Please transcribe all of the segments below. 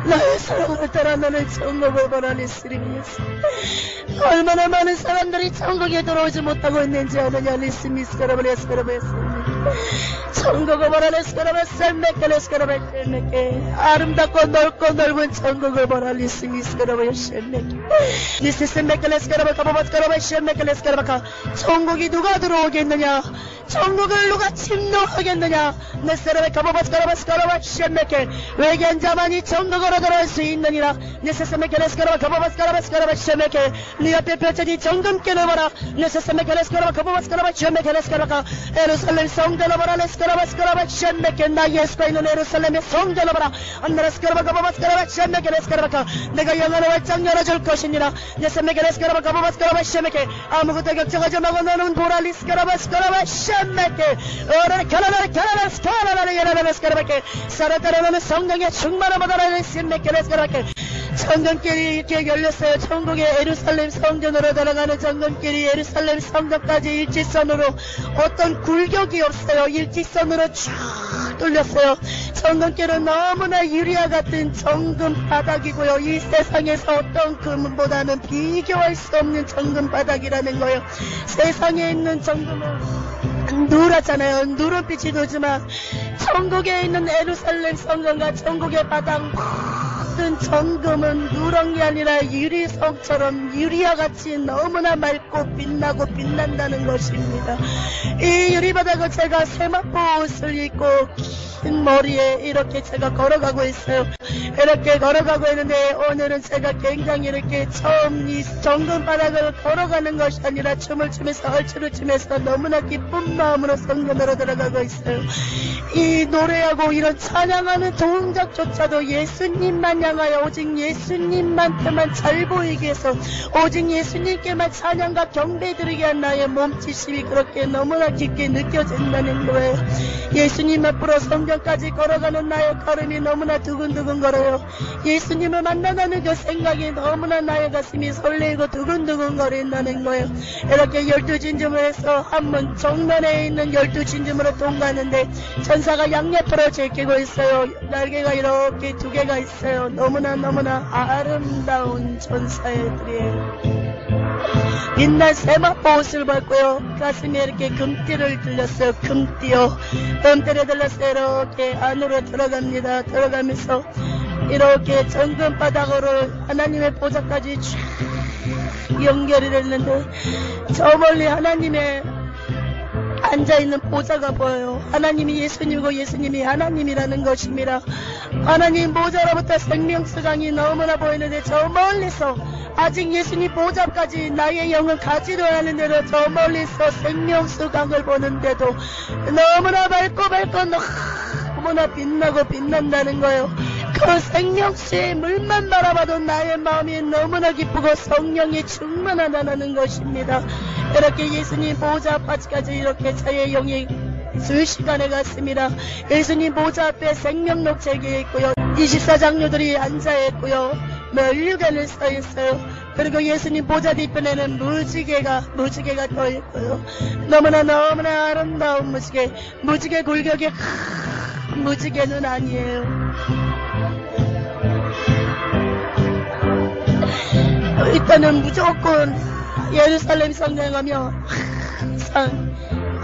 나의 사랑을 따라 나는 천국을 바라리스리 위해서 얼마나 많은 사람들이 천국에 들어오지 못하고 있는지 아느냐. 천국을 바라리스카라베 아름답고 넓고 넓은 천국을 바라리스미스카라베 천국이 누가 들어오겠느냐. 천국을 누가 침노하겠느냐. 외계인 자만이 천국으로 들어올 수 있느니라. 네 앞에 펼쳐진 정금길을 봐라. 예루살렘 성전을 봐라. 나 예수가 있는 예루살렘의 성전을 봐라. 내가 영원한 활짝 열어줄 것이니라. 아무것도 걱정하지 말고 너는 보라. 사라따라는 성령의 충만을 받아라. 정금길이 이렇게 열렸어요. 천국의 예루살렘 성전으로 들어가는 정금길이 예루살렘 성전까지 일직선으로 어떤 굴격이 없어요. 일직선으로 쭉 뚫렸어요. 정금길은 너무나 유리와 같은 정금 바닥이고요. 이 세상에서 어떤 금보다는 비교할 수 없는 정금 바닥이라는 거예요. 세상에 있는 정금은 누렇잖아요. 누런빛이 도지만 천국에 있는 예루살렘 성전과 천국의 바닥 모든 정금은 누런 게 아니라 유리성처럼 유리와 같이 너무나 맑고 빛나고 빛난다는 것입니다. 이 유리바닥을 제가 세마포 옷을 입고 긴 머리에 이렇게 제가 걸어가고 있어요. 이렇게 걸어가고 있는데 오늘은 제가 굉장히 이렇게 처음 이 정금 바닥을 걸어가는 것이 아니라 춤을 추면서 얼추를 추면서 너무나 기쁜 마음으로 성전으로 들어가고 있어요. 이 노래하고 이런 찬양하는 동작조차도 예수님만 향하여 오직 예수님한테만 잘 보이게 해서 오직 예수님께만 찬양과 경배 드리게 한 나의 몸짓이 그렇게 너무나 깊게 느껴진다는 거예요. 예수님 앞으로 성전까지 걸어가는 나의 걸음이 너무나 두근두근 걸어요. 예수님을 만나는 그 생각이 너무나 나의 가슴이 설레고 두근두근 거린다는 거예요. 이렇게 12진즘을 해서 한문 정면에 있는 12진즘으로 통과하는데 천사가 양옆으로 제끼고 있어요. 날개가 이렇게 2개가 있어요. 너무나 아름다운 천사애들이에요. 빛난 세마포 옷을 벗고요. 가슴에 이렇게 금띠를 들렸어요. 금띠요. 금띠를 들렸어요. 이렇게 안으로 들어갑니다. 들어가면서 이렇게 정금바닥으로 하나님의 보좌까지 쫙 연결이 됐는데 저 멀리 하나님의 앉아있는 보좌가 보여요. 하나님이 예수님이고 예수님이 하나님이라는 것입니다. 하나님 보좌로부터 생명수강이 너무나 보이는데 저 멀리서 아직 예수님 보좌까지 나의 영을 가지도 않는데도 저 멀리서 생명수강을 보는데도 너무나 밝고 너무나 빛나고 빛난다는 거예요. 그 생명수의 물만 바라봐도 나의 마음이 너무나 기쁘고 성령이 충만하다는 것입니다. 이렇게 예수님 보좌 앞까지 이렇게 저의 영이 수시간에 갔습니다. 예수님 보좌 앞에 생명록책이 있고요. 24장로들이 앉아있고요. 면류관을 써있어요. 그리고 예수님 보좌 뒤편에는 무지개가 떠있고요. 너무나 아름다운 무지개. 무지개 골격이 무지개는 아니에요. 일단은 무조건 예루살렘 성전에 가면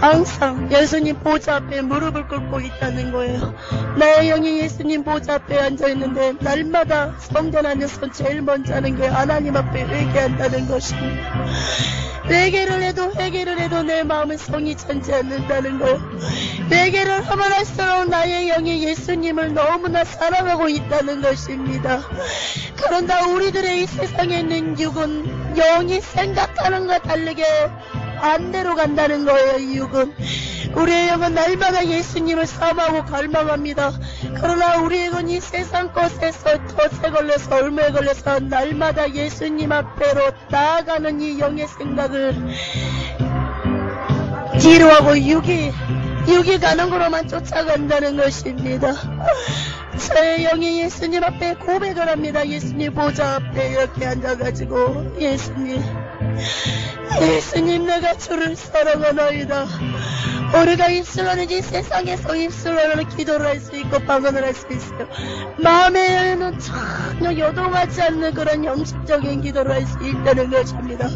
항상 예수님 보좌 앞에 무릎을 꿇고 있다는 거예요. 나의 영이 예수님 보좌 앞에 앉아있는데 날마다 성전 안에서 제일 먼저 하는 게 하나님 앞에 회개한다는 것입니다. 회개를 해도 내 마음은 성이 찬지 않는다는 거예요. 회개를 하면 할수록 나의 영이 예수님을 너무나 사랑하고 있다는 것입니다. 그런데 우리들의 이 세상에 있는 육은 영이 생각하는 것과 다르게 반대로 간다는 거예요. 이 육은 우리의 영은 날마다 예수님을 사모하고 갈망합니다. 그러나 우리의 영은 이 세상 것에서 덫에 걸려서 얼마에 걸려서 날마다 예수님 앞에로 나아가는 이 영의 생각을 뒤로하고 육이 가는 거로만 쫓아간다는 것입니다. 저의 영이 예수님 앞에 고백을 합니다. 예수님 보좌 앞에 이렇게 앉아가지고 예수님 내가 주를 사랑하나이다. 우리가 입술하는지 세상에서 입술로 기도를 할 수 있고 방언을 할 수 있어요. 마음의 여유는 전혀 요동하지 않는 그런 형식적인 기도를 할 수 있다는 것입니다.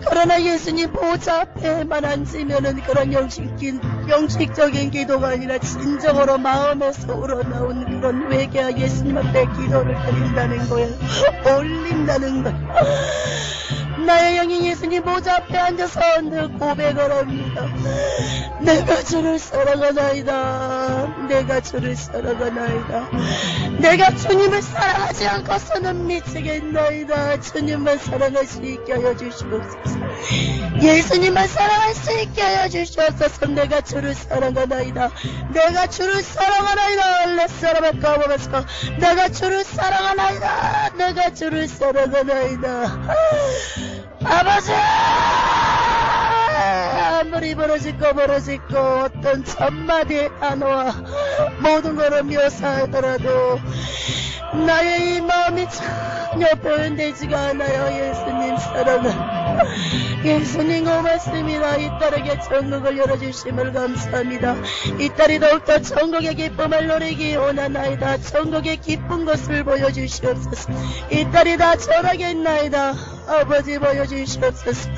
그러나 예수님 보좌 앞에만 앉으면은 그런 형식적인 기도가 아니라 진정으로 마음에서 우러나온 그런 외계와 예수님 앞에 기도를 드린다는 거예요. 올린다는 거예요. 나의 영이 예수님 보좌 앞에 앉아서 늘 고백을 합니다. 내가 주를 사랑하나이다. 내가 주를 사랑하나이다. 내가 주님을 사랑하지 않고서는 미치겠나이다. 주님만 사랑할 수 있게 하여 주시옵소서. 예수님만 사랑할 수 있게 하여 주시옵소서. 내가 주를 사랑하나이다. 내가 주를 사랑하나이다. 레스라바카바바스카. 내가 주를 사랑하나이다. 내가 주를 사랑하나이다. 아버지! 아무리 벌어질고 어떤 천마디의 단어와 모든 것을 묘사하더라도 나의 이 마음이 전혀 표현되지가 않아요. 예수님 사랑은 예수님 고맙습니다. 이 딸에게 천국을 열어주심을 감사합니다. 이 딸이 더욱더 천국의 기쁨을 누리기 원하나이다. 천국의 기쁜 것을 보여주시옵소서. 이 딸이 다 전하겠나이다. 아버지 보여주시옵소서.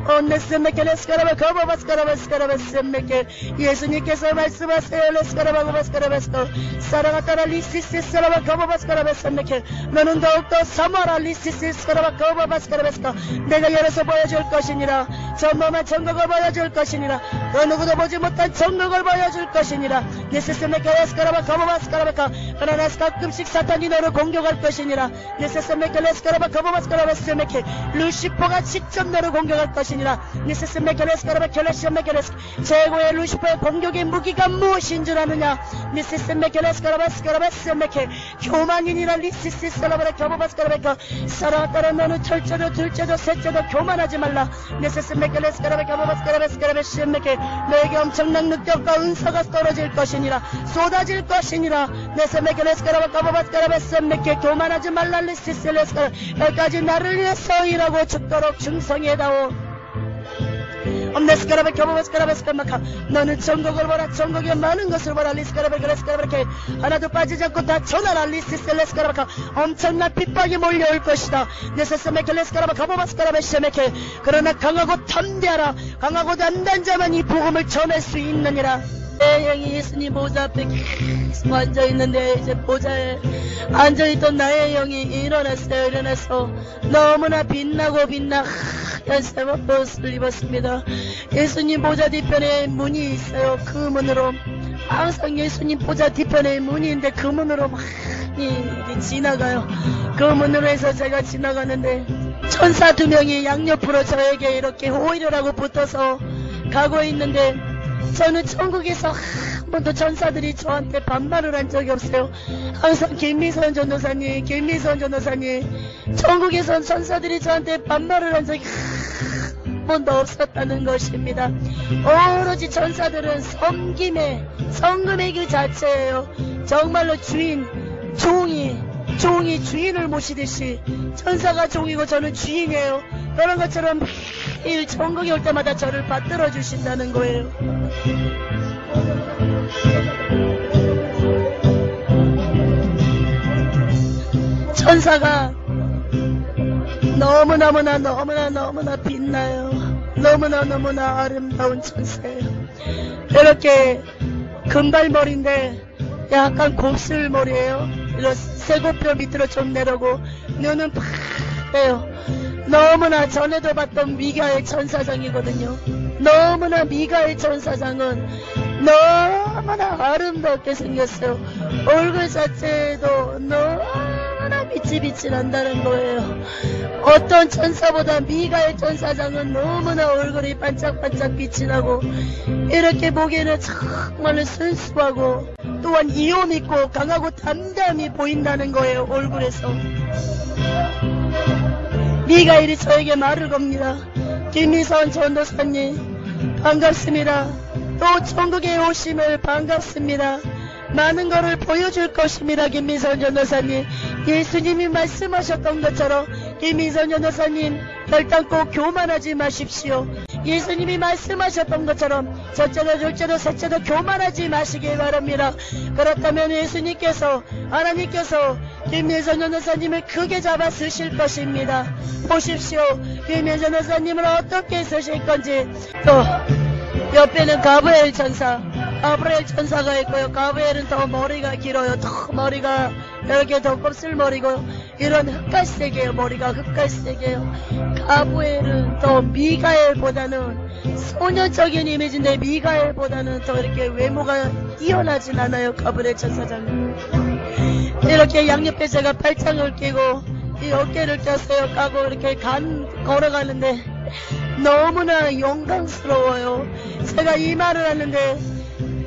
온네스메케 레스카라바 거버바스카라바스카라바스메케. 예수님께서 말씀하세요. 레스카라바고바스카라바스카. 사랑아 따라 리시시스라바 거버바스카라바스메케. 너는 더욱더 사모라 리시시스카라바 거버바스카라바스카. 내가 열어서 보여줄 것이니라. 전범한 천국을 보여줄 것이니라. 그 누구도 보지 못한 천국을 보여줄 것이니라. 네세스메케 레스카라바 거버바스카라바카. 그러나 가끔씩 사탄이 너를 공격할 것이니라. 네세스메케 레스카라바 거버바스카라바스메케. 루시퍼가 직접 너를 공격할 것이니라. 니세스메케레스카라바 켈레시메케레스. 최고의 루시퍼의 공격의 무기가 무엇인 줄 아느냐. 니세스메케레스카라바스카라바스메케. 교만인이라 리시시스라바라 겨보바스카라바카. 사랑아 따라 너는 첫째도 둘째도 셋째도 교만하지 말라. 니세스메케레스카라바 겨보바스카라바스카라바스메케. 너에게 엄청난 능력과 은사가 떨어질 것이니라. 쏟아질 것이니라. 니세스메케레스카라바 겨보바스카라바스메케. 교만하지 말라. 리시시레스카라. 여기까지 나를 위해서 일하고 죽도록 충성해다오. 엄네스카라베 겨보바스카라바스카마카. 너는 천국을 보라. 천국의 많은 것을 보라. 리스카라베 그레스카라베케. 하나도 빠지지 않고 다 전하라. 리시셀레스카라바카. 엄청난 핍박이 몰려올 것이다. 네세스메케 레스카라바 겨보바스카라베시메케. 그러나 강하고 담대하라. 강하고 단단한 자만 이 복음을 전할 수 있느니라. 내 영이 예수님 보좌 앞에 계속 앉아있는데 이제 보좌에 앉아있던 나의 영이 일어났어요. 일어나서 너무나 빛나고 하얀 새벽 옷을 입었습니다. 예수님 보좌 뒤편에 문이 있어요. 그 문으로 항상 예수님 보좌 뒤편에 문이 있는데 그 문으로 많이 지나가요. 그 문으로 해서 제가 지나가는데 천사 2명이 양옆으로 저에게 이렇게 호의를 하고 붙어서 가고 있는데 저는 천국에서 한 번도 천사들이 저한테 반말을 한 적이 없어요. 항상 김미선 전도사님 천국에선 천사들이 저한테 반말을 한 적이 한 번도 없었다는 것입니다. 오로지 천사들은 섬김의 그 자체예요. 정말로 종이 주인을 모시듯이 천사가 종이고 저는 주인이에요. 그런 것처럼 매일 천국에 올 때마다 저를 받들어 주신다는 거예요. 천사가 너무나 빛나요. 너무나 아름다운 천사예요. 이렇게 금발머리인데 약간 곱슬머리예요. 이런 쇠고뼈 밑으로 좀 내려고 눈은 파래요. 너무나 전에도 봤던 미가엘 천사장이거든요. 너무나 미가엘 천사장은 너무나 아름답게 생겼어요. 얼굴 자체도 너무나 빛이 난다는 거예요. 어떤 천사보다 미가엘 천사장은 너무나 얼굴이 반짝반짝 빛이 나고 이렇게 보기에는 정말로 순수하고 또한 이옴 있고 강하고 담담히 보인다는 거예요. 얼굴에서. 미가엘이 저에게 말을 겁니다. 김미선 전도사님 반갑습니다. 또 천국에 오심을 반갑습니다. 많은 것을 보여줄 것입니다. 김미선 전도사님. 예수님이 말씀하셨던 것처럼 김미선 전도사님 결단코 교만하지 마십시오. 예수님이 말씀하셨던 것처럼 첫째도 둘째도 셋째도 교만하지 마시기 바랍니다. 그렇다면 예수님께서 하나님께서 김민선 전도사님을 크게 잡아 쓰실 것입니다. 보십시오. 김민선 전도사님을 어떻게 쓰실 건지. 또 옆에는 가브리엘 천사가 있고요. 가브리엘은 더 머리가 길어요. 더 머리가 이렇게 더 곱슬머리고 이런 흑갈색이에요. 머리가 흑갈색이에요. 가브리엘은 더 미가엘보다는 소년적인 이미지인데 미가엘보다는 더 이렇게 외모가 뛰어나진 않아요. 가브리엘 천사장은 이렇게 양옆에제가 팔짱을 끼고 이 어깨를 까고 이렇게 걸어가는데 너무나 영광스러워요. 제가 이 말을 하는데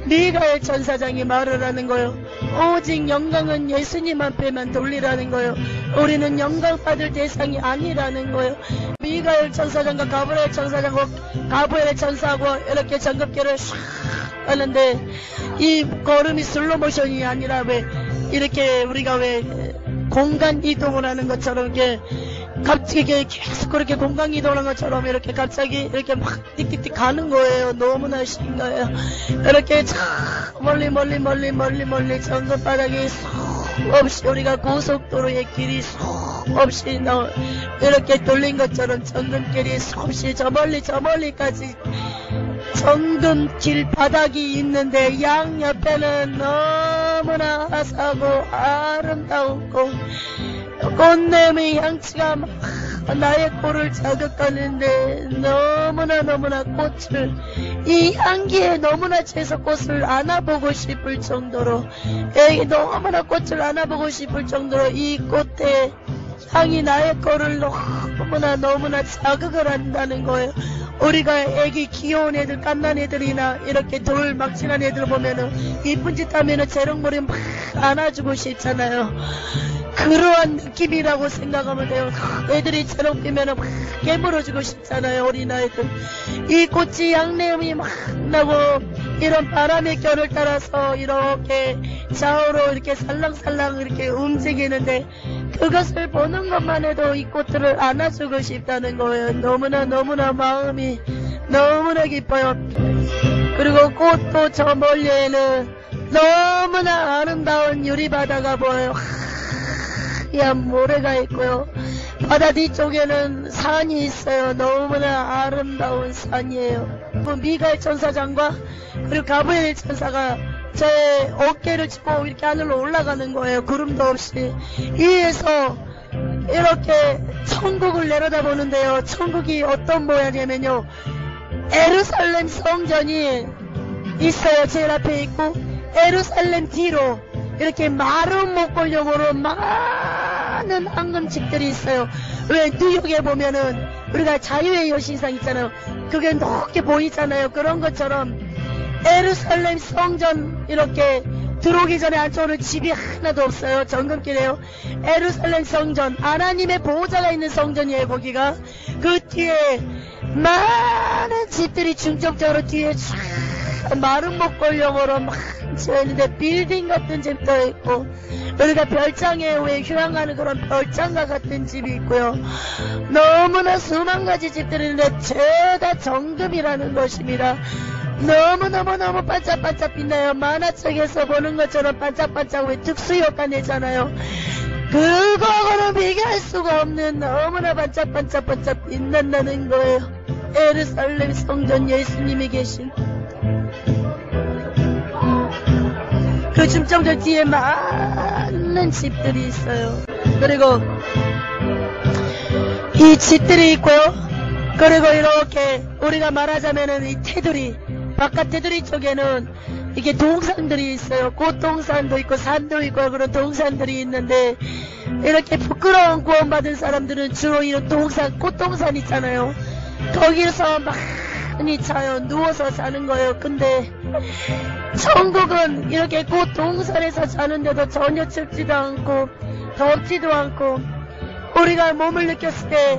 미가엘 천사장이 말을 하는 거예요. 오직 영광은 예수님 앞에만 돌리라는 거예요. 우리는 영광 받을 대상이 아니라는 거예요. 미가엘 천사장과 가브리엘 천사하고 이렇게 전급기를 샥 하는데 이 걸음이 슬로모션이 아니라 왜 이렇게 우리가 왜 공간 이동을 하는 것처럼 이렇게 갑자기 계속 그렇게 공간 이동하는 것처럼 이렇게 갑자기 이렇게 막 띡띡띡 가는 거예요. 너무나 신기해요. 이렇게 참 멀리 정글바닥이 속 없이 우리가 고속도로의 길이 속 없이 이렇게 돌린 것처럼 정금길이 속 없이 저 멀리까지 정금길 바닥이 있는데 양옆에는 너무나 화사하고 아름다웠고 꽃내미 향취가 막 나의 코를 자극하는데 너무나 꽃을 이 향기에 너무나 채서 꽃을 안아보고 싶을 정도로 너무나 꽃을 안아보고 싶을 정도로 이 꽃의 향이 나의 코를 너무나 자극을 한다는 거예요. 우리가 애기 귀여운 애들 깐난 애들이나 이렇게 돌 막진한 애들 보면은 이쁜 짓 하면은 재롱머리 막 안아주고 싶잖아요. 그러한 느낌이라고 생각하면 돼요. 애들이 저런 피면은 막 깨물어주고 싶잖아요. 어린아이들. 이 꽃이 향내음이 막 나고 이런 바람의 결을 따라서 이렇게 좌우로 이렇게 살랑살랑 이렇게 움직이는데 그것을 보는 것만 해도 이 꽃들을 안아주고 싶다는 거예요. 너무나 마음이 너무나 기뻐요. 그리고 꽃도 저 멀리에는 너무나 아름다운 유리바다가 보여요. 하얀 모래가 있고요. 바다 뒤쪽에는 산이 있어요. 너무나 아름다운 산이에요. 미가엘 천사장과 그리고 가브리엘 천사가 제 어깨를 짚고 이렇게 하늘로 올라가는 거예요. 구름도 없이. 위에서 이렇게 천국을 내려다보는데요. 천국이 어떤 모양이냐면요. 예루살렘 성전이 있어요. 제일 앞에 있고 예루살렘 뒤로 이렇게 마른 목걸용으로 많은 황금집들이 있어요. 왜 뉴욕에 보면은 우리가 자유의 여신상 있잖아요. 그게 높게 보이잖아요. 그런 것처럼 예루살렘 성전 이렇게 들어오기 전에 안쪽으로 집이 하나도 없어요. 정금길이에요. 예루살렘 성전 하나님의 보호자가 있는 성전이에요. 거기가 그 뒤에 많은 집들이 중점적으로 뒤에 쫙 마른 목걸용으로 막 지어있는데 빌딩 같은 집도 있고 우리가 별장에 왜 휴양하는 그런 별장과 같은 집이 있고요. 너무나 수만 가지 집들이 있는데 죄다 정금이라는 것입니다. 너무 반짝반짝 빛나요. 만화책에서 보는 것처럼 반짝반짝 왜 특수효과 내잖아요. 그거하고는 비교할 수가 없는 너무나 반짝반짝 빛난다는 거예요. 예루살렘 성전 예수님이 계신 그 중점들 뒤에 많은 집들이 있어요. 그리고 이 집들이 있고요. 그리고 이렇게 우리가 말하자면은 이 테두리 바깥 테두리 쪽에는 이게 동산들이 있어요. 꽃동산도 있고 산도 있고 그런 동산들이 있는데 이렇게 부끄러운 구원받은 사람들은 주로 이런 동산 꽃동산 있잖아요. 거기서 많이 자요. 누워서 자는 거예요. 근데 천국은 이렇게 꽃동산에서 자는데도 전혀 춥지도 않고 덥지도 않고 우리가 몸을 느꼈을 때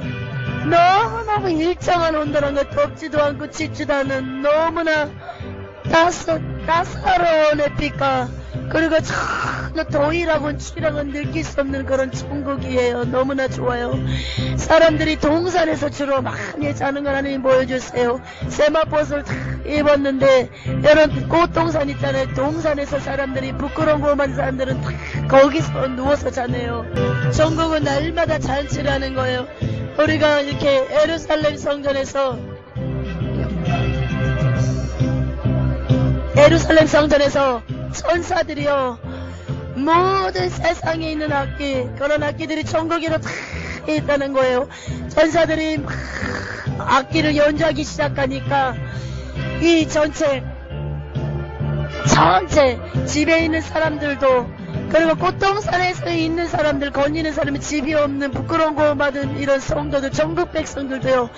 너무너무 일정한 온도란 거 덥지도 않고 춥지도 않은 너무나 따사로운 햇빛과 그리고 참 더위라곤 추위라곤 느낄 수 없는 그런 천국이에요. 너무나 좋아요. 사람들이 동산에서 주로 많이 자는 걸 하나님 보여주세요. 세마포스를 다 입었는데 이런 꽃동산 있잖아요. 동산에서 사람들이 부끄러운 것만 사람들은 다 거기서 누워서 자네요. 천국은 날마다 잔치를 하는 거예요. 우리가 이렇게 예루살렘 성전에서 천사들이요 모든 세상에 있는 악기 그런 악기들이 천국으로 다 있다는 거예요. 천사들이 막 악기를 연주하기 시작하니까 이 전체 집에 있는 사람들도 그리고 꽃동산에서 있는 사람들 거니는 사람이 집이 없는 부끄러운 거 받은 이런 성도들 천국 백성들도요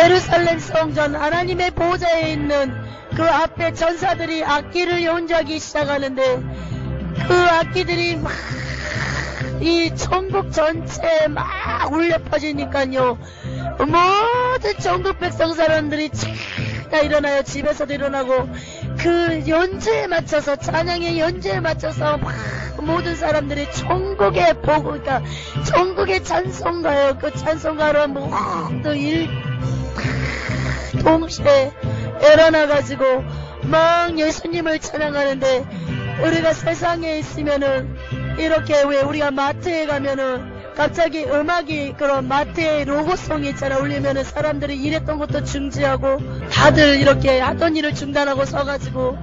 예루살렘 성전 하나님의 보좌에 있는 그 앞에 전사들이 악기를 연주하기 시작하는데 그 악기들이 막 이 천국 전체에 막 울려 퍼지니까요 모든 천국 백성 사람들이 다 일어나요. 집에서도 일어나고 그 연주에 맞춰서 찬양의 연주에 맞춰서 막 모든 사람들이 천국에 보고 그러니까 천국의 찬송가요. 그 찬송가로 모두 동시에 일어나가지고 막 예수님을 찬양하는데 우리가 세상에 있으면은 이렇게 왜 우리가 마트에 가면은 갑자기 음악이 그런 마트에 로고송이 있잖아 울리면은 사람들이 일했던 것도 중지하고 다들 이렇게 하던 일을 중단하고 서가지고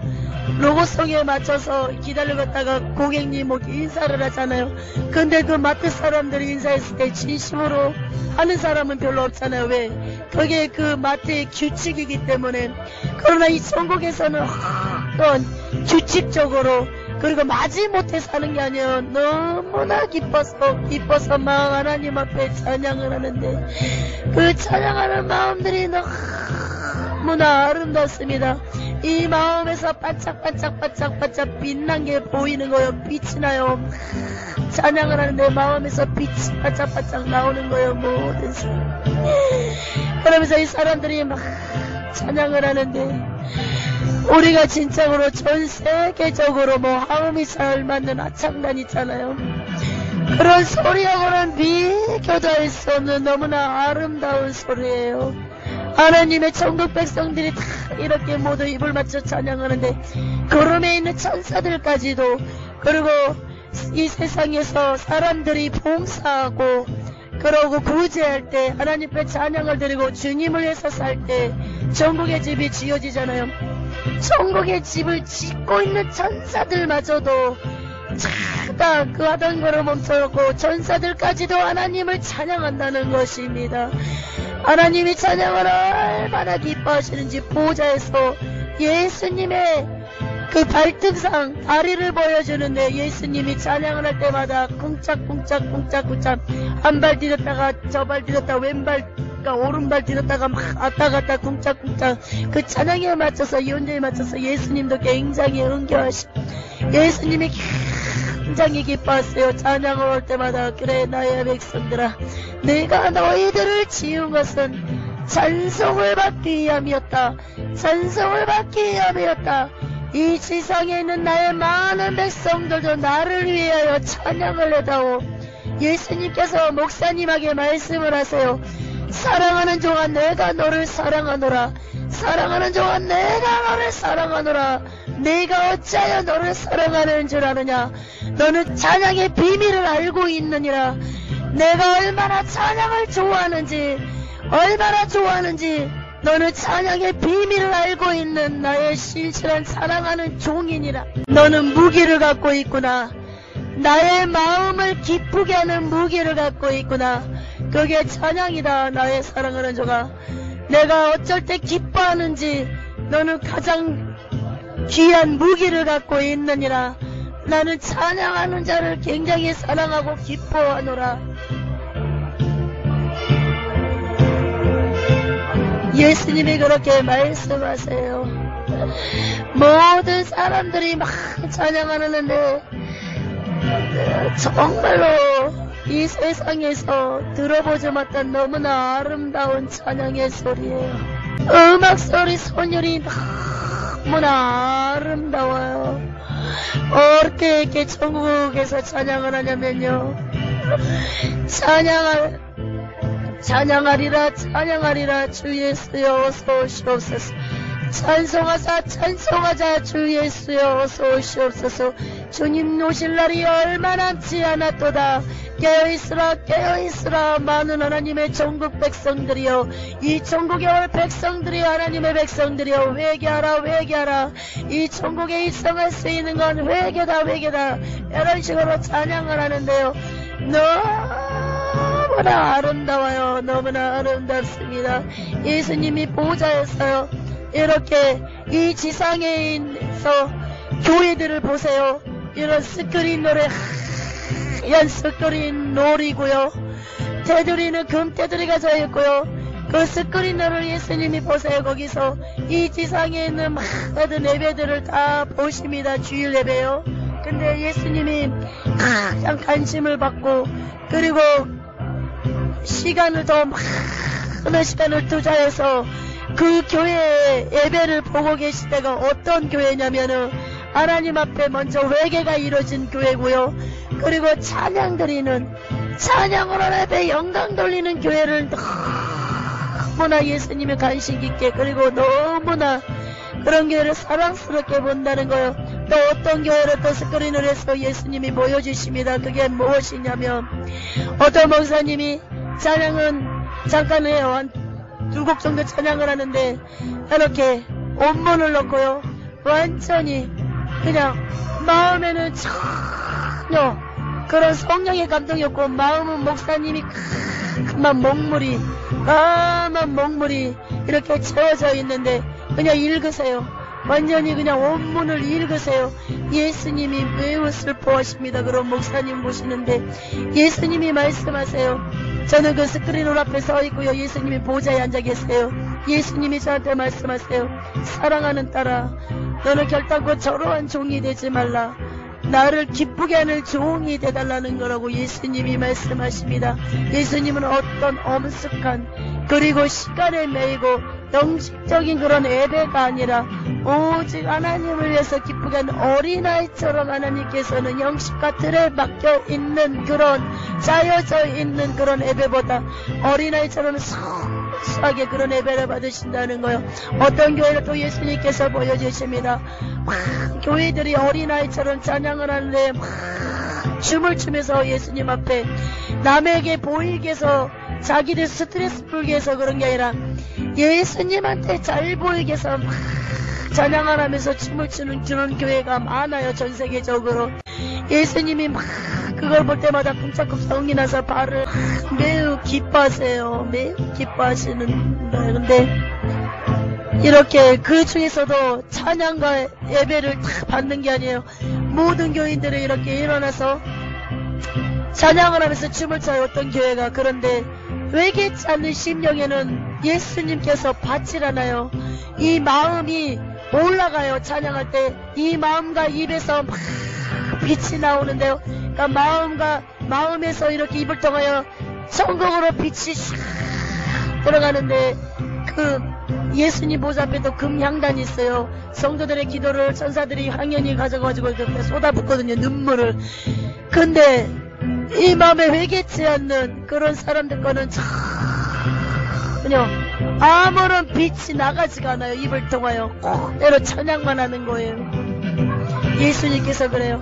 로고송에 맞춰서 기다리고 있다가 고객님 뭐 인사를 하잖아요. 근데 그 마트 사람들이 인사했을 때 진심으로 하는 사람은 별로 없잖아요. 왜? 그게 그 마트의 규칙이기 때문에. 그러나 이 천국에서는 어떤 규칙적으로 그리고 마지못해 사는 게 아니에요. 너무나 기뻐서 막 하나님 앞에 찬양을 하는데 그 찬양하는 마음들이 너무나 아름답습니다. 이 마음에서 반짝반짝 빛난 게 보이는 거예요. 빛이 나요. 찬양을 하는데 마음에서 빛이 반짝반짝 나오는 거예요. 모든 사람. 그러면서 이 사람들이 막 찬양을 하는데 우리가 진짜로 전 세계적으로 뭐 화음이 잘 맞는 합창단 있잖아요. 그런 소리하고는 비교할 수 없는 너무나 아름다운 소리예요. 하나님의 천국 백성들이 다 이렇게 모두 입을 맞춰 찬양하는데 구름에 있는 천사들까지도 그리고 이 세상에서 사람들이 봉사하고 그러고 구제할 때 하나님께 찬양을 드리고 주님을 위해서 살 때 천국의 집이 지어지잖아요. 천국의 집을 짓고 있는 천사들마저도 다 그 하던 거를 멈춰놓고 천사들까지도 하나님을 찬양한다는 것입니다. 하나님이 찬양을 얼마나 기뻐하시는지 보좌에서 예수님의 그 발등상 다리를 보여주는데 예수님이 찬양을 할 때마다 쿵짝쿵짝 한 발 디뎠다가 저 발 디뎠다 왼발 오른발 디뎠다가 막 왔다 갔다 쿵짝쿵짝 그 찬양에 맞춰서 연주에 맞춰서 예수님도 굉장히 흥겨하시 예수님이 굉장히 기뻐하세요. 찬양을 할 때마다 그래 나의 백성들아 내가 너희들을 지은 것은 찬송을 받기 위함이었다. 찬송을 받기 위함이었다. 이 지상에 있는 나의 많은 백성들도 나를 위하여 찬양을 해다오. 예수님께서 목사님에게 말씀을 하세요. 사랑하는 종아 내가 너를 사랑하노라. 사랑하는 종아 내가 너를 사랑하노라. 내가 어찌하여 너를 사랑하는 줄 아느냐. 너는 찬양의 비밀을 알고 있느니라. 내가 얼마나 찬양을 좋아하는지 너는 찬양의 비밀을 알고 있는 나의 신실한 사랑하는 종이니라. 너는 무기를 갖고 있구나. 나의 마음을 기쁘게 하는 무기를 갖고 있구나. 그게 찬양이다. 나의 사랑하는 종아 내가 어쩔 때 기뻐하는지 너는 가장 귀한 무기를 갖고 있느니라. 나는 찬양하는 자를 굉장히 사랑하고 기뻐하노라. 예수님이 그렇게 말씀하세요. 모든 사람들이 막 찬양하는데 정말로 이 세상에서 들어보지 못한 너무나 아름다운 찬양의 소리예요. 음악 소리 선율이 너무나 아름다워요. 어떻게 천국에서 찬양을 하냐면요. 찬양하리라 주 예수여 어서 오시옵소서. 찬송하자 주 예수여 어서 오시옵소서. 주님 오실 날이 얼마 남지 않았도다. 깨어있으라 많은 하나님의 전국 백성들이여, 이 천국에 올 백성들이여, 하나님의 백성들이여, 회개하라. 이 천국에 입성할 수 있는 건 회개다. 이런 식으로 찬양을 하는데요. 너무나 아름다워요. 너무나 아름답습니다. 예수님이 보좌에서요, 이렇게 이 지상에서 교회들을 보세요. 이런 스크린 노래, 하얀 스크린 놀이고요. 테두리는 금테두리가 져있고요. 그 스크린 노를 예수님이 보세요. 거기서 이 지상에 있는 많은 예배들을 다 보십니다. 주일 예배요. 근데 예수님이 가장 관심을 받고, 그리고 많은 시간을 투자해서 그 교회의 예배를 보고 계실 때가 어떤 교회냐면은 하나님 앞에 먼저 회개가 이루어진 교회고요. 그리고 찬양으로 예배 영광 돌리는 교회를 너무나 예수님이 관심 깊게, 그리고 너무나 그런 교회를 사랑스럽게 본다는 거예요. 또 어떤 교회를 또 스크린을 해서 예수님이 보여주십니다. 그게 무엇이냐면, 어떤 목사님이 찬양은 잠깐 해요. 한 2곡 정도 찬양을 하는데 이렇게 온문을 넣고요, 완전히 그냥 마음에는 전혀 그런 성령의 감동이 없고, 마음은 목사님이 까만 먹물이 이렇게 채워져 있는데 그냥 읽으세요. 완전히 그냥 원문을 읽으세요. 예수님이 매우 슬퍼하십니다. 그런 목사님 보시는데 예수님이 말씀하세요. 저는 그 스크린 앞에 서 있고요. 예수님이 보좌에 앉아 계세요. 예수님이 저한테 말씀하세요. 사랑하는 딸아, 너는 결단코 저러한 종이 되지 말라. 나를 기쁘게 하는 종이 되달라는 거라고 예수님이 말씀하십니다. 예수님은 어떤 엄숙한, 그리고 시간에 매이고 형식적인 그런 예배가 아니라 오직 하나님을 위해서 기쁘게 하는 어린아이처럼, 하나님께서는 형식과 틀에 막혀 있는 그런, 짜여져 있는 그런 예배보다 어린아이처럼 순수하게 그런 예배를 받으신다는 거예요. 어떤 교회를 또 예수님께서 보여주십니다. 교회들이 어린아이처럼 찬양을 하는데 춤을 추면서 예수님 앞에 남에게 보이게 해서, 자기들 스트레스 풀게 해서 그런 게 아니라 예수님한테 잘 보이게 해서 찬양을 하면서 춤을 추는 그런 교회가 많아요. 전 세계적으로. 예수님이 그걸 볼 때마다 쿵짝쿵짝 성이 나서 발을 매우 기뻐하세요. 매우 기뻐하시는 거예요. 근데 이렇게 그 중에서도 찬양과 예배를 다 받는 게 아니에요. 모든 교인들이 이렇게 일어나서 찬양을 하면서 춤을 춰요. 어떤 교회가. 그런데 회개치 않는 심령에는 예수님께서 받질 않아요. 이 마음이 올라가요. 찬양할 때 이 마음과 입에서 막 빛이 나오는데요. 그러니까 마음에서 이렇게 입을 통하여 천국으로 빛이 샥 들어가는데, 그 예수님 보좌 앞에도 금향단이 있어요. 성도들의 기도를 천사들이 항연히 가져가지고 이렇게 쏟아붓거든요. 눈물을. 근데 이 마음에 회개치 않는 그런 사람들 거는 전혀 아무런 빛이 나가지가 않아요. 입을 통하여 그대로 찬양만 하는 거예요. 예수님께서 그래요.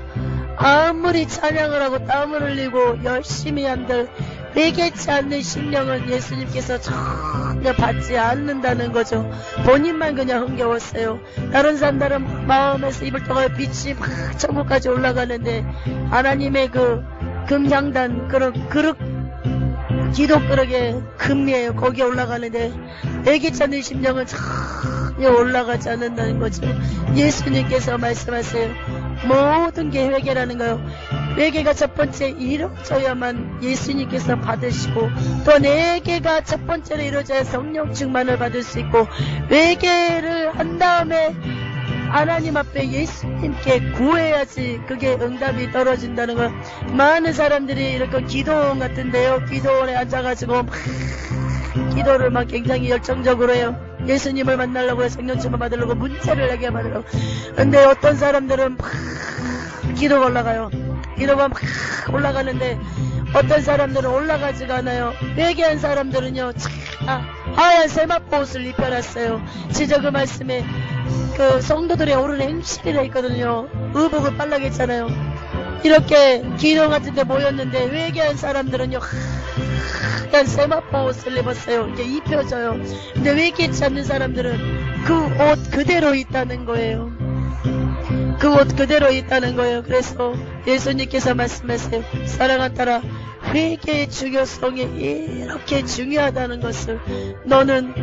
아무리 찬양을 하고 땀을 흘리고 열심히 한들 회개치 않는 심령은 예수님께서 전혀 받지 않는다는 거죠. 본인만 그냥 흥겨웠어요. 다른 사람들은 마음에서 입을 통하여 빛이 막 천국까지 올라가는데, 하나님의 그 금향단, 그런 그릇, 기도 그릇에 금이에요. 거기에 올라가는데 회개치 않는 심령은 전혀 올라가지 않는다는 거죠. 예수님께서 말씀하세요. 모든 게 회개라는 거예요. 회개가 첫 번째 이루어져야만 예수님께서 받으시고, 또 네 개가 첫 번째로 이루어져야 성령 충만을 받을 수 있고, 회개를 한 다음에 하나님 앞에 예수님께 구해야지 그게 응답이 떨어진다는 걸. 많은 사람들이 이렇게 기도원 같은데요, 기도원에 앉아가지고 막 기도를 막 굉장히 열정적으로 해요. 예수님을 만나려고 성령침을 받으려고 문자를 내게 받으려고. 근데 어떤 사람들은 막 기도가 올라가요. 기도가 막 올라가는데 어떤 사람들은 올라가지가 않아요. 회개한 사람들은요, 하얀 세마포 옷을 입혀놨어요. 진짜 그 말씀에 그 성도들의 옳은 행실이라 있거든요. 의복을 빨라게 했잖아요. 이렇게 기도 같은데 모였는데 회개한 사람들은요, 하얀 세마포 옷을 입었어요. 이렇게 입혀져요. 근데 회개치 않는 사람들은 그 옷 그대로 있다는 거예요. 그 옷 그대로 있다는 거예요. 그래서 예수님께서 말씀하세요. 사랑한 딸아, 회개의 중요성이 이렇게 중요하다는 것을 너는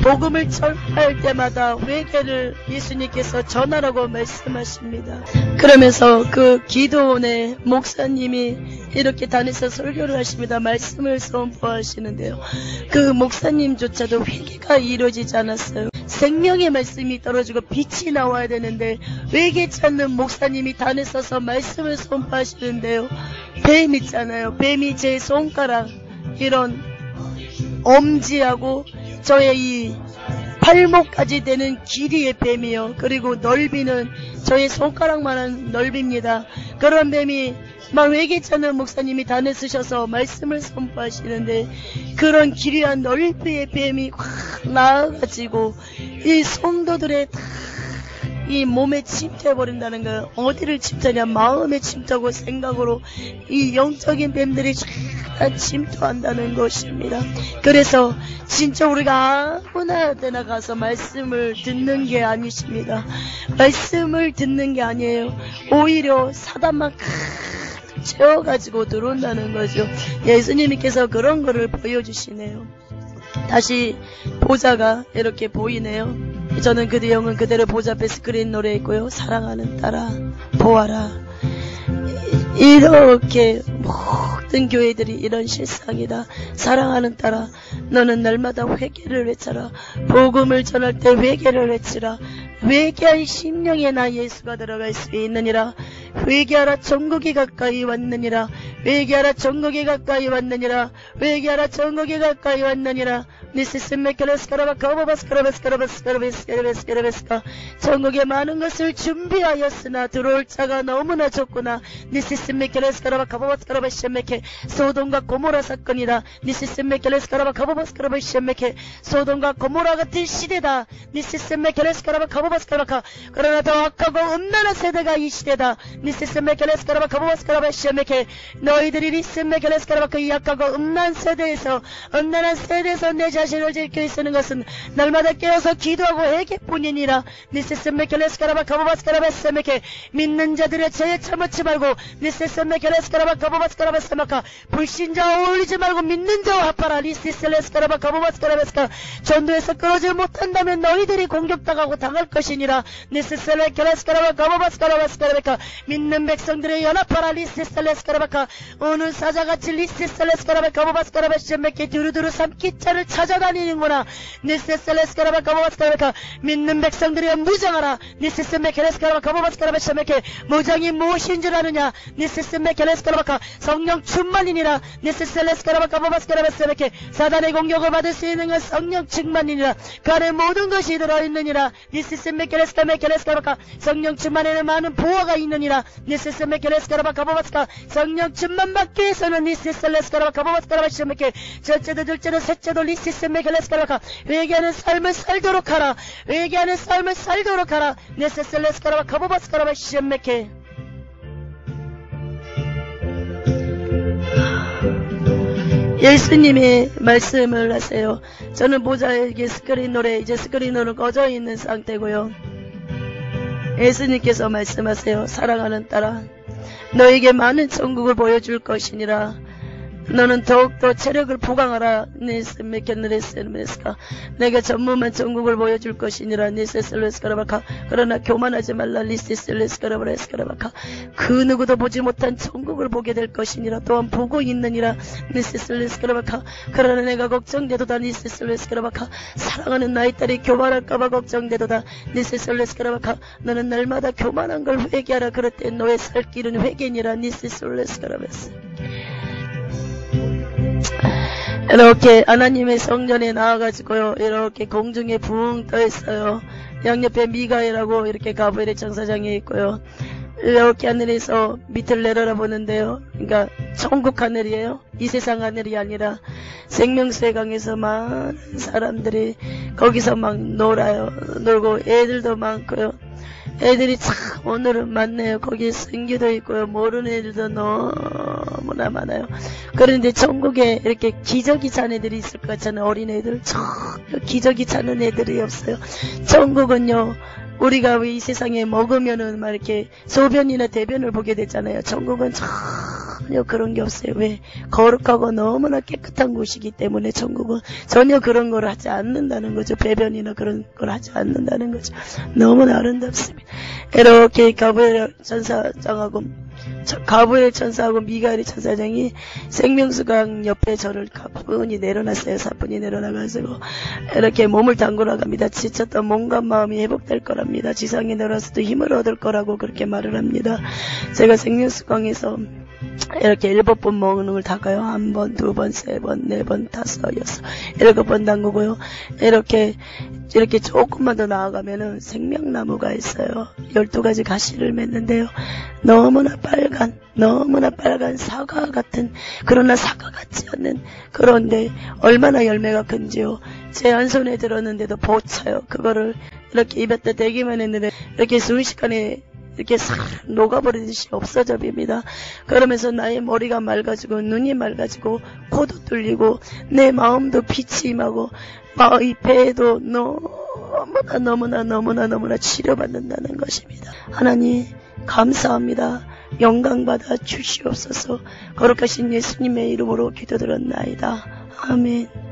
복음을 전할 때마다 회개를 예수님께서 전하라고 말씀하십니다. 그러면서 그 기도원의 목사님이 이렇게 다니서 설교를 하십니다. 말씀을 선포하시는데요. 그 목사님조차도 회개가 이루어지지 않았어요. 생명의 말씀이 떨어지고 빛이 나와야 되는데 회개치 않는 목사님이 단에 서서 말씀을 선포하시는데요. 뱀 있잖아요. 뱀이 제 손가락 이런 엄지하고 저의 이 팔목까지 되는 길이의 뱀이요. 그리고 넓이는 저의 손가락만한 넓입니다. 그런 뱀이 막 회개치 않는 목사님이 단에 쓰셔서 말씀을 선포하시는데 그런 길이한 넓이의 뱀이 확 나와가지고 이 성도들의 이 몸에 침투해버린다는 거예요. 어디를 침투하냐? 마음에 침투하고 생각으로 이 영적인 뱀들이 다 침투한다는 것입니다. 그래서 진짜 우리가 아무나 데나 가서 말씀을 듣는 게 아니십니다. 말씀을 듣는 게 아니에요. 오히려 사단만 채워가지고 들어온다는 거죠. 예수님께서 그런 거를 보여주시네요. 다시 보자가 이렇게 보이네요. 저는 그 내용은 그대로 보자 앞에 스크린 노래 있고요. 사랑하는 딸아 보아라. 이렇게 모든 교회들이 이런 실상이다. 사랑하는 딸아 너는 날마다 회개를 외쳐라. 복음을 전할 때 회개를 외치라. 회개한 심령에 나 예수가 들어갈 수 있느니라. 회개하라 천국이 가까이 왔느니라. 회개하라 천국이 가까이 왔느니라. 회개하라 천국이 가까이 왔느니라. 천국에 많은 것을 준비하였으나 들어올 자가 너무나 적구나. 소돔과 고모라 사건이다. 소돔과 고모라 같은 시대다. 그러나 더 악하고 음란한 세대가 이 시대다. 너희들이 이 악하고 음란한 세대에서 내 자신을 지켜 있는 것은 날마다 깨어서 기도하고 회개뿐이니라. 믿는 자들의 죄에 참지 말고 불신자와 어울리지 말고 믿는 자와 합하라. 전도에서 끊어질 못한다면 너희들이 공격당하고 당할 것이니라. 믿는 백성들의 연합하라. 오는 사자같이 두루두루 삼키자를 찾아다니는구나. 믿는 백성들이 무장하라. 무장이 무엇인 줄 아느냐? 성령 충만이니라. 사단의 공격을 받을 수 있는 건 성령 충만이니라. 그 안에 모든 것이 들어있느니라. 성령 충만에는 많은 보화가 있느니라. 성령 충만 받기 위해서는 첫째도 둘째도 셋째도 회개하는 삶을 살도록 하라. 회개하는 삶을 살도록 하라. 예수님이 말씀을 하세요. 저는 보자에 스크린 노래 이제 스크린으로 꺼져 있는 상태고요. 예수님께서 말씀하세요. 사랑하는 딸아 너에게 많은 천국을 보여줄 것이니라. 너는 더욱더 체력을 부강하라. 내가 전무만 천국을 보여줄 것이니라. 그러나 교만하지 말라. 그 누구도 보지 못한 천국을 보게 될 것이니라. 또한 보고 있느니라. 그러나 내가 걱정되도다. 사랑하는 나의 딸이 교만할까봐 걱정되도다. 너는 날마다 교만한 걸 회개하라. 그럴 때 너의 살 길은 회개니라. 이렇게 하나님의 성전에 나와가지고요, 이렇게 공중에 붕 떠 있어요. 양옆에 미가엘하고 이렇게 가브리엘 천사장이 있고요. 이렇게 하늘에서 밑을 내려다보는데요. 그러니까 천국 하늘이에요. 이 세상 하늘이 아니라 생명수의 강에서 많은 사람들이 거기서 막 놀아요. 놀고 애들도 많고요. 애들이 참 오늘은 많네요. 거기에 승규도 있고요. 모르는 애들도 너무나 많아요. 그런데 천국에 이렇게 기저귀 찬 애들이 있을 것 같잖아요. 어린애들. 전혀 기저귀 차는 애들이 없어요. 천국은요, 우리가 왜 이 세상에 먹으면은 막 이렇게 소변이나 대변을 보게 되잖아요. 천국은 전혀 그런 게 없어요. 왜? 거룩하고 너무나 깨끗한 곳이기 때문에 천국은 전혀 그런 걸 하지 않는다는 거죠. 배변이나 그런 걸 하지 않는다는 거죠. 너무나 아름답습니다. 이렇게 가브리엘 천사하고 미가엘 천사장이 생명수강 옆에 저를 가뿐히 내려놨어요. 사뿐히 내려놔가지고 이렇게 몸을 담그러 갑니다. 지쳤던 몸과 마음이 회복될 거랍니다. 지상에 내려와서도 힘을 얻을 거라고 그렇게 말을 합니다. 제가 생명수강에서 이렇게 7번 먹는 닦아요. 1번, 2번, 3번, 4번, 5, 6, 7번 담그고요. 이렇게 조금만 더 나아가면은 생명나무가 있어요. 12가지 가시를 맺는데요. 너무나 빨간 사과 같은, 그러나 사과 같지 않는, 그런데 얼마나 열매가 큰지요. 제 한 손에 들었는데도 벅차요. 그거를 이렇게 입에다 대기만 했는데 이렇게 순식간에 이렇게 싹 녹아버리듯이 없어져 빕니다. 그러면서 나의 머리가 맑아지고 눈이 맑아지고 코도 뚫리고 내 마음도 빛이 임하고 이 배에도 너무나 치료받는다는 것입니다. 하나님 감사합니다. 영광받아 주시옵소서. 거룩하신 예수님의 이름으로 기도드렸나이다. 아멘.